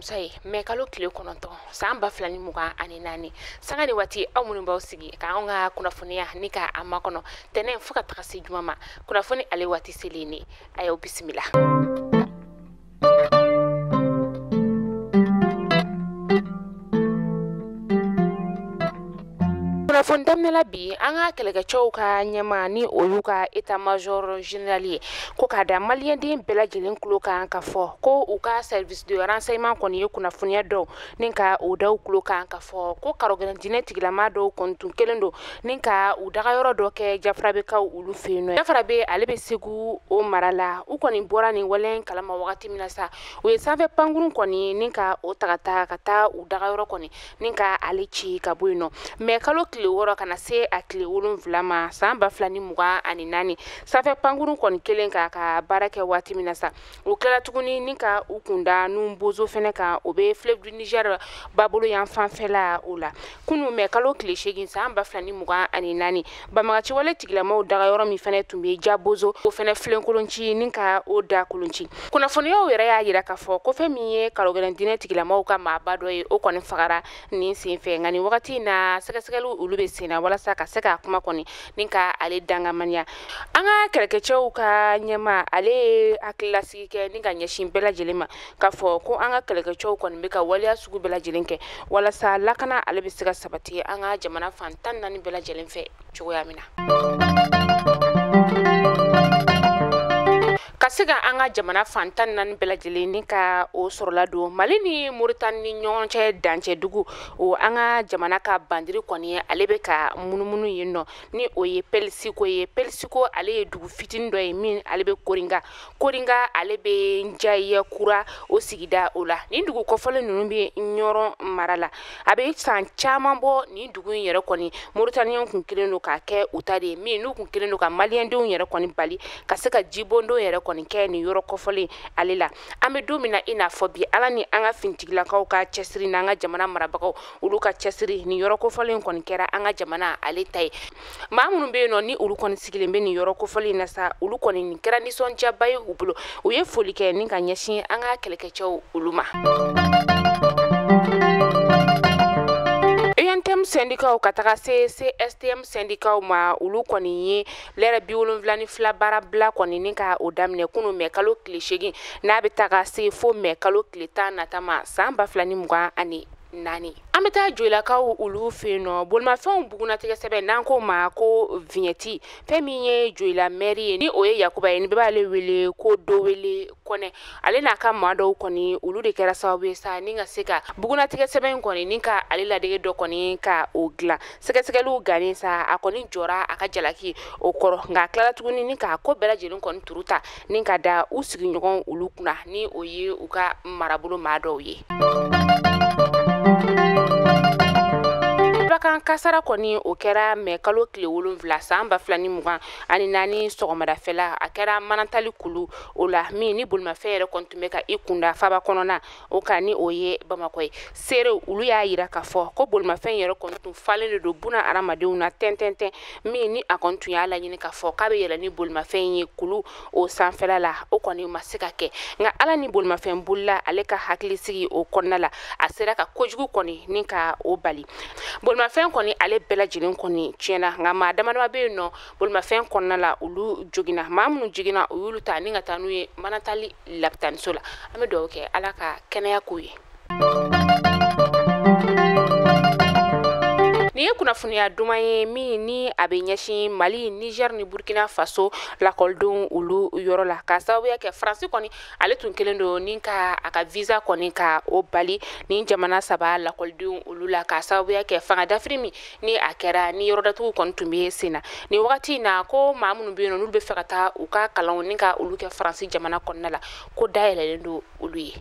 alamisa ye mais kalo tile 9 san 2024 sanga ni wati aw minnu b'aw sigi ka an ka kunnafoniya ni ka a makɔnɔ tɛnɛ fo ka taga se juma ma kunnafoni ale wati selen ne a y'aw bisimila. Kunnafoni daminɛla bi an ka kɛlɛkɛcɛw ka ɲɛma ni olu ka état major général ye ko k'a da maliyɛnden bɛɛ lajɛlen tulo kan ka fɔ ko u ka service de renseignement kɔni ye kunnafoniya dɔw ni ka u daw tulo kan ka fɔ ko karɔgɛlɛntinɛ tigilama dɔw kɔni tun kelen don ni ka u dagayɔrɔ dɔ kɛ jafarabeekaw olu fɛ yen nɔ. Jafarabe ale bɛ Segu o mara la u kɔni bɔra nin wale kalama wagati min na sa u ye sanfɛ pankurun kɔni ni ka o tagata ka taa u dagayɔrɔ kɔni ni ka ale ci ka bɔ yen nɔ mais kalo tile 6 kana se a tile 7 ma san 2024 sanfɛ pankurun kɔni kelen ka baara kɛ waati min na sa u kɛra tuguni ni ka u kunda nun bozo fɛnɛ kan o bɛ fleuve du Niger babolo yan fanfɛla o la kunu mais kalo tile 8 san 2024 Banbagaci wale tigilamaw dagayɔrɔ min fɛnɛ tun bɛ ja bozo o fɛnɛ filenkolonci ni ka o da kolonci kunnafoniyaw yɛrɛ y'a yira k'a fɔ ko fɛn min ye karɔgɛlɛntinɛ tigilamaw ka maaba dɔ ye o kɔni fagara nin senfɛ nka nin wagati na sɛgɛsɛgɛliw olu bɛ senna walasa ka se ka kuma kɔni ni ka ale dangamaniya an ka kɛlɛkɛcɛw ka ɲɛma ale ye hakilasigi kɛ ni ka ɲɛsin bɛɛ lajɛlen ma k'a fɔ ko an ka kɛlɛkɛcɛw kɔni bɛ ka waleya sugu bɛɛ lajɛlen kɛ walasa lakana ale bɛ se ka sabati an ka jamana fan 14 bɛɛ lajɛlen fɛ cogoya min na. Ka se ka an ka jamana fan 14 bɛɛ lajɛlen ni ka o sɔrɔla don Mali ni Moritani ni ɲɔgɔn cɛ dancɛ dugu o an ka jamana ka bandiri kɔni ye ale bɛ ka munumunu yen nɔ ni o ye Pɛlisiko ye Pɛlisiko ale ye dugu fitinin dɔ ye min ale bɛ Koringa ale bɛ Njaya Kura o sigida o la nin dugu kɔfɔlen ninnu bɛ Ɲɔrɔ mara la a bɛ san caman bɔ nin dugu in yɛrɛ kɔni Moritaniɲɛnw kun kelen don k'a kɛ u ta de ye min n'u kun kelen don ka maliyɛndenw yɛrɛ kɔni bali ka se ka jibondon yɛrɛ kɔni kɛ nin yɔrɔ kɔfɔlen ale la an bɛ don min na i n'a fɔ bi ala ni an ka fintigilakaw ka cɛsiri n'an ka jamana marabagaw olu ka cɛsiri nin yɔrɔ kɔfɔlen kɔni kɛra an ka jamana ale ta ye maa minnu bɛ yen nɔ ni olu kɔni sigilen bɛ nin yɔrɔ kɔfɔlen na sa olu kɔni nin kɛra nisɔndiyaba ye u bolo u ye foli kɛ ni ka ɲɛsin an ka kɛlɛkɛcɛw olu ma. UNTM syndikaw ka taga se CSTM syndikaw ma olu kɔni ye lɛrɛ 72 baara bila kɔni ni ka o daminɛ kunu mɛ kalo tile 8 n'a bɛ taga se fo mɛ kalo tile 10 natama san 2024 an bɛ taa joyilakaw olu fɛ yen nɔ bolimafɛnw bugunatigɛ sɛbɛn n'an ko ma ko vignette fɛn min ye joyila maire ye ni o ye Yakuba ye ni bɛɛ b'ale wele ko Dowele Kɔnɛ ale n'a ka maa dɔw kɔni olu de kɛra sababu ye sa ni ka se ka bugunatigɛ sɛbɛn kɔni ni ka ale ladege dɔ kɔni ka o dilan sɛgɛsɛgɛliw gannen sa a kɔni jɔra a ka jalaki o kɔrɔ nka a tilala tuguni ni ka ko bɛɛ lajɛlen kɔni turu ta ni ka da u sigiɲɔgɔn olu kunna ni o ye u ka marabolo maa dɔw ye. Kan kasara kɔni o kɛra mɛ kalo tile 7 san 2024 sɔgɔmadafɛla a kɛra manatali kulu o la min ni bolimafɛn yɛrɛ kɔni tun bɛ ka i kunda faba kɔnɔna o kan ni o ye Bamakɔ ye seerew olu y'a yira k'a fɔ ko bolimafɛn yɛrɛ kɔni tun falen de don buna adamadenw na tɛntɛntɛn min ni a kɔni tun y'a laɲini k'a fɔ k'a bɛ yɛlɛ ni bolimafɛn ye kulu o sanfɛla la o kɔni ma se ka kɛ nka ala ni bolimafɛn bolila ale ka hakilisigi o kɔnɔna la a sera ka kojugu kɔni ni ka o bali bolimafɛn kɔni ale bɛɛ lajɛlen kɔni tiɲɛna nka maa damadama bɛ yen nɔ bolimafɛn kɔnɔna la olu joginna maa minnu jiginna u y'olu ta ni ka taa n'u ye manatali lapitaniso la an bɛ dugawu kɛ ala ka kɛnɛya k'u ye. Nin ye kunnafoniya duman ye min ni a bɛ ɲɛsin Mali, Niger ni Burkina Faso lakɔlidenw olu yɔrɔ la ka sababuya kɛ Faransi kɔni ale tun kelen don ni ka a ka visa kɔni ka o bali ni jamana 3 lakɔlidenw olu la ka sababuya kɛ fanga dafiri min ni a kɛra ni yɔrɔ datugu kɔni tun bɛ sen na nin wagati in na ko maa minnu bɛ yen nɔ n'olu bɛ fɛ ka taa u ka kalanw ni ka olu kɛ Faransi jamana kɔnɔna la ko dayɛlɛlen don olu ye.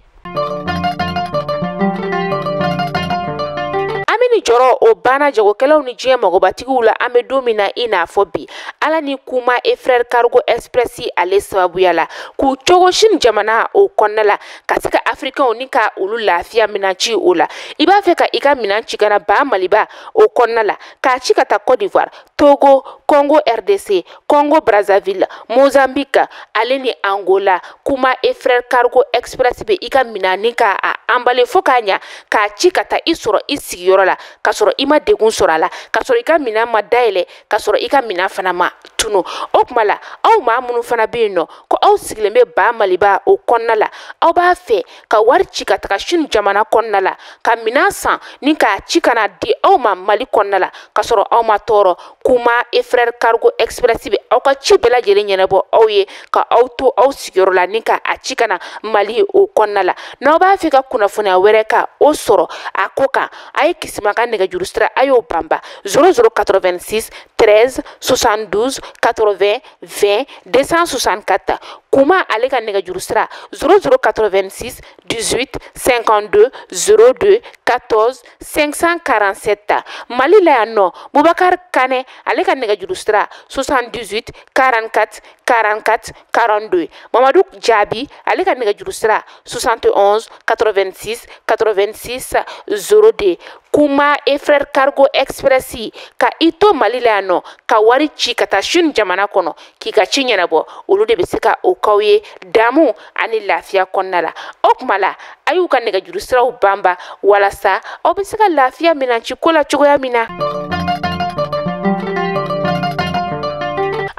ni jɔrɔ o banna jagokɛlaw ni diɲɛ magobatigiw la an bɛ don min na i n'a fɔ bi ala ni kuma e frère cargo express ale sababuya la k'u cogo sini jamana o kɔnɔna la ka se ka africains ni ka olu lafiya minan ci o la i b'a fɛ ka i ka minan ci kana ba maliba o kɔnɔna la k'a ci ka taa Côte d'Ivoire Togo Congo RDC Congo Brazzaville Mozambique ale ni Angola kuma e frère cargo express be i ka minan ni ka a emballé fo k'a ɲa k'a ci ka taa i sɔrɔ i sigiyɔrɔ la ka sɔrɔ i ma degun sɔrɔ a la ka sɔrɔ i ka minan ma dayɛlɛ ka sɔrɔ i ka minan fana ma tunu o kuma la aw maa minnu fana bɛ yen nɔ ko aw sigilen bɛ ba maliba o kɔnɔna la aw b'a fɛ ka wari ci ka taga sini jamana kɔnɔna la ka minan san ni k'a ci kana di aw ma mali kɔnɔna la ka sɔrɔ aw ma tɔɔrɔ kuma e frère cargo express bɛ aw ka ci bɛɛ lajɛlen ɲɛnabɔ aw ye ka aw to aw sigiyɔrɔ la ni ka a ci kana mali o kɔnɔna la n'aw b'a fɛ ka kunnafoniya wɛrɛ ka o sɔrɔ a ko kan a ye kisima ka nɛgɛjuru sira a y'o banba 0086 13 72 80 20 264 kuma ale ka nɛgɛjuru sira 0086 18 52 02 14 547 mali la yan nɔ Boubacar Kane ale ka nɛgɛjuru sira 78 44 44 42 Mamadou Jabi ale ka nɛgɛjuru sira 71 86 86 02 kuma e frère cargo express ka i to mali la yan nɔ ka wari ci ka taa sini jamana kɔnɔ k'i ka ci ɲɛnabɔ olu de bɛ se ka o k'aw ye damu ani lafiya kɔnɔna la o kuma la a y'u ka nɛgɛjuru siraw banba walasa aw bɛ se ka lafiya minan ci ko la cogoya min na.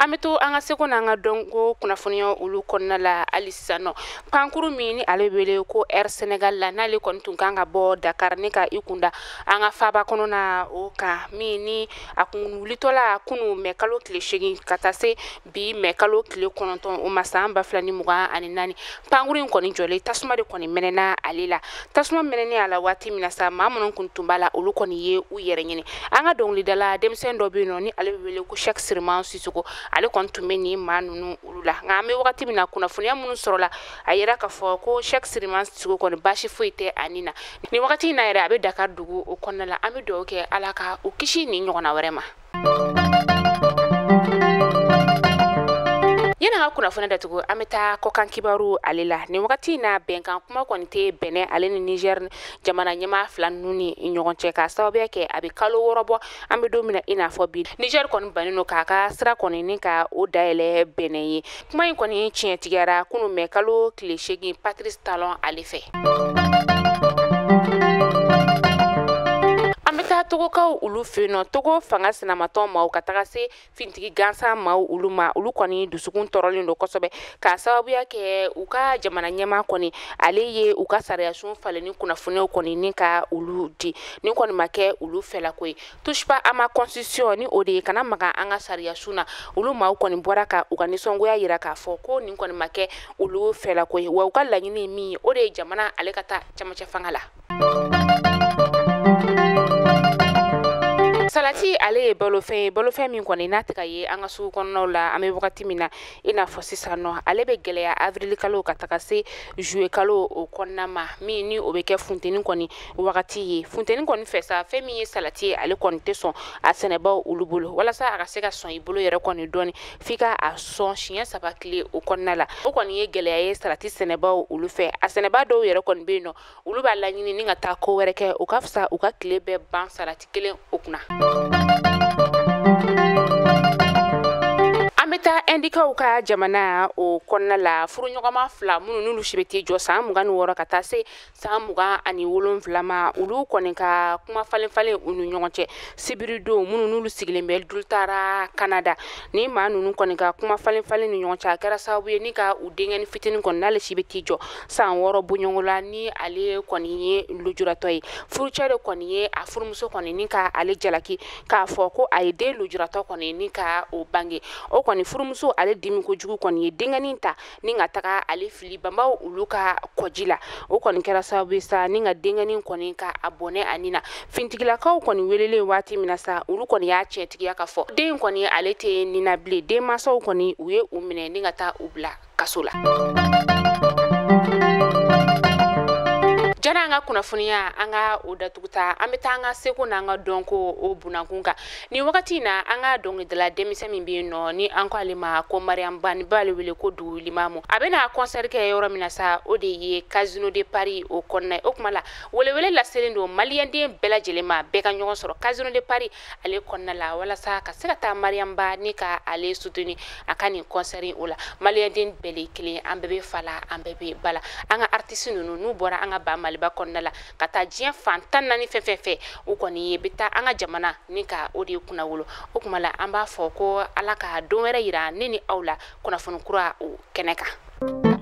An bɛ to an ka seko n'an ka dɔnko kunnafoniya olu kɔnɔna la hali sisan nɔ pankuru min ni ale wele ko Air Sénégal la n'ale kɔni tun kan ka bɔ Dakar ne ka i kunda an ka faaba kɔnɔ na o kan min ni a kun wulitɔla kunu mɛ kalo tile 8 ka taa se bi mɛ kalo tile 9 o ma san 2024 pankuru in kɔni jɔlen tasuma de kɔni mɛnɛna ale la tasuma mɛnɛni a la waati min na sa maa minnu kun tun b'a la olu kɔni ye u yɛrɛ ɲini an ka dɔnkilidala denmisɛn dɔ bɛ yen nɔ ni ale bɛ wele ko Cheikh Siriman Sisoko ale kɔni tun bɛ nin maa ninnu olu la nka an bɛ wagati min na kunnafoniya minnu sɔrɔla a yɛrɛ k'a fɔ ko Cheikh Siriman Sisoko kɔni baasi foyi tɛ ani na nin wagati in na yɛrɛ a bɛ Dakar dugu o kɔnɔna la an bɛ dugawu kɛ ala ka u kisi nin ɲɔgɔnna wɛrɛ ma. Yana ka kunnafoni datugu an bɛ taa kɔkan kibaru ale la nin wagati in na bɛnkan kuma kɔni tɛ bɛnɛ ale ni Niger jamana ɲɛmaa fila ninnu ni ɲɔgɔn cɛ ka sababuya kɛ a bɛ kalo 6 bɔ an bɛ don min na i n'a fɔ bi Niger kɔni bannen don k'a ka sira kɔni ni ka o dayɛlɛ bɛnɛ ye kuma in kɔni tiɲɛtigɛra kunun mɛ kalo tile 8 Patrice Talon ale fɛ. Togokaw olu fɛ yen nɔ Togo fanga sinamatɔ maaw ka taga se fintigi gansan maaw olu ma olu kɔni dusukun tɔɔrɔlen don kosɛbɛ ka sababuya kɛ u ka jamana ɲɛmaa kɔni ale ye u ka sariyasun falen ni kunnafoniyaw kɔni ni ka olu di ni kɔni ma kɛ olu fɛlako ye touche pas à ma constitution ni o de ye kana maga an ka sariyasun na olu maaw kɔni bɔra ka u ka nisɔngoya yira k'a fɔ ko nin kɔni ma kɛ olu fɛlako ye wa u ka laɲini ye min ye o de ye jamana ale ka taa camancɛ fanga la. Salati ale ye balofɛn min kɔni n'a tɛ ka ye an ka sugu kɔnɔnaw la an bɛ wagati min na i n'a fɔ sisan nɔ ale bɛ gɛlɛya avril kalo ka taga se juillet kalo o kɔnɔna ma min ni o bɛ kɛ funteni kɔni wagati ye funteni kɔni fɛ sa fɛn min ye salati ye ale kɔni tɛ sɔn a sɛnɛbaw olu bolo walasa a ka se ka sɔn i bolo yɛrɛ kɔni dɔɔni f'i ka a sɔn siɲɛ 3 tile o kɔnɔna la o kɔni ye gɛlɛya ye salati sɛnɛbaw olu fɛ a sɛnɛba dɔw yɛrɛ kɔni bɛ yen nɔ olu b'a laɲini ni ka taa ko wɛrɛ kɛ o ka fisa u ka tile bɛɛ ban salati kelen o kunna. An bɛ taa indikaw ka jamana o kɔnɔna la furuɲɔgɔnma fila minnu n'olu si bɛ t'i jɔ san 26 ka taa se san 27 ma olu kɔni ka kuma falen u ni ɲɔgɔn cɛ sibiridenw minnu n'olu sigilen bɛ dultara Canada ni maa ninnu kɔni ka kuma falen ni ɲɔgɔn cɛ a kɛra sababu ye ni ka u denkɛni fitinin kɔni n'ale si bɛ t'i jɔ san 6 bɔɲɔgɔn la ni ale kɔni ye lujuratɔ ye furucɛ de kɔni ye a furumuso kɔni ni ka ale jalaki k'a fɔ ko a ye den lujuratɔ kɔni ni ka o bange o kɔni furumuso ale dimi kojugu kɔni ye denkɛnin ta ni ka taga ale fili banbaw olu ka kɔji la o kɔni kɛra sababu ye sa ni ka denkɛnin kɔni ka a bɔnɛ a nin na fintigilakaw kɔni welelen waati min na sa olu kɔni y'a tiɲɛtigiya ka fɔ den kɔni ale tɛ nin na bilen den mansaw kɔni u ye u minɛ ni ka taa u bila kaso la. yana nga kunnafoniya anga o datuguta an bɛ taa an ka seko n'an ka dɔnko o bunakun kan ni wagati na an ka dɔnkilidala denmisɛn min bɛ yen nɔ ni an ko ale ma ko Mariam Ba ni b'ale wele ko Dugu Limamu a bɛna concert kɛ yɔrɔ min na sa o de ye Casino de Paris o kɔnɔna o kuma la welewele laselen don maliyɛnden bɛɛ lajɛlen ma bɛɛ ka ɲɔgɔn sɔrɔ Casino de Paris ale kɔnɔna la walasa ka se ka taa Mariam Ba ni ka ale soutenir a ka nin concert o la maliyɛnden bɛɛ le kelen an bɛɛ bɛ fa la an bɛɛ bɛ ba la an ka artiste ninnu n'u bɔra an ka ba Maliba kɔnɔna la ka taa diɲɛ fan 14 fɛn fɛ o kɔni ye bɛ taa an ka jamana ni ka o de kunna wolo o kuma la an b'a fɔ ko Ala ka don wɛrɛ yira ne ni aw la kunnafoni kura o kɛnɛ kan